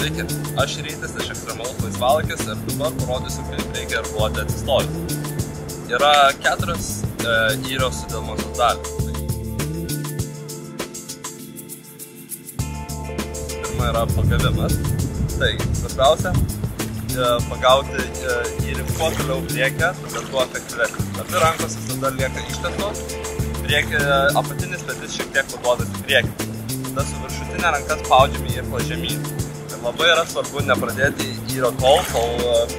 Sveiki, aš Rytis iš Ekstremalus laisvalaikis ir dabar parodysiu, kaip reikia irkluoti atsistojus. Yra 4 įros sudėdamosios dalys. Pirma yra pagavimas. Tai svarbiausia pagauti įrį kuo toliau priekę, tada tuo efektyvesnis. Abi rankos visada lieka ištiestos, apatinis petis šiek tiek paduodas į priekį. Tada su viršutinė ranka spaudžiame irklą žemyn. Ir labai yra svarbu nepradėti įro tol, kol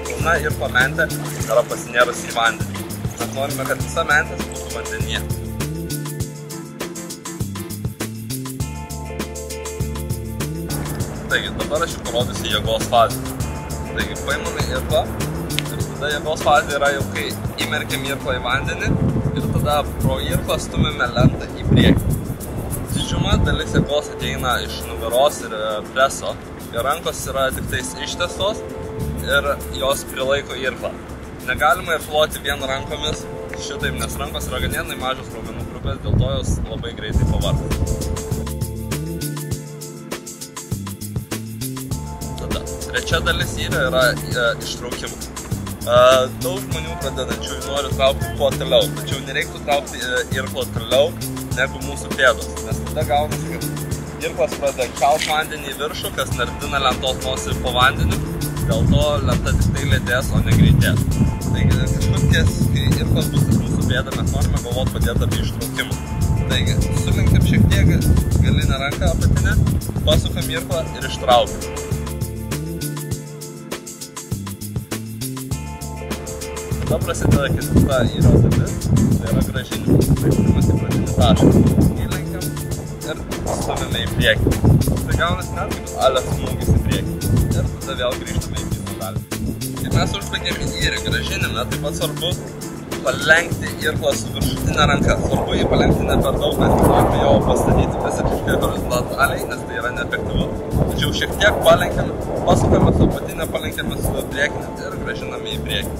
pilna irklo mentė yra pasinėrusi į vandenį. Mes norime, kad visa mentės būtų vandenyje. Taigi, dabar aš parodysiu jėgos fazę. Taigi, paimame irklą ir tada jėgos fazė yra jau, kai įmerkiam irklą į vandenį ir tada pro irklą stumėme lentą į priekį. Didžiuma dalis jėgos ateina iš nugaros ir preso. Ir rankos yra tik tais ištiesos ir jos prilaiko irklą. Negalima irkluoti vien rankomis šitaip, nes rankos yra ganėtinai mažos raumenų grupės, dėl to jos labai greitai pavargsta. Tada, trečia dalis yra ištraukimas. Daug žmonių pradedančiųjų nori traukti kuo toliau, tačiau nereiktų traukti irklą toliau negu mūsų pėdos, nes tada gaunasi, kad irklas pradeda kelt vandenį į viršų, kas nardina lentos nosį po vandeniu, dėl to lenta tik tai lėtės, o ne greitės. Taigi, kažkur ties, kai irklas bus mūsų pėda, mes norime galvoti padėti apie ištraukimą. Taigi, sulinkim šiek tiek galinę ranką apatinę, pasukam irklą ir ištraukim. Tada prasideda ketvirta įros dalis, tai yra grąžinimas. Tai pirmas į pradinį tašką. Įlenkiam ir stumėme į priekį. Tai gaunasi net kaip alės smūgis į priekį. Ir tada vėl grįžtame į pirmą dalį. Kai mes užbaigėme įrį grąžinimą, taip pat svarbu palenkti irklą su viršutinė ranka. Svarbu jį palenkti ne per daug, nes norime jo pastatyti visiškai horizontaliai, nes tai yra neefektyvu. Tačiau šiek tiek palenkiame, pasukame su apatinę, palenkiame su priekinę ir grąžiname į priekį.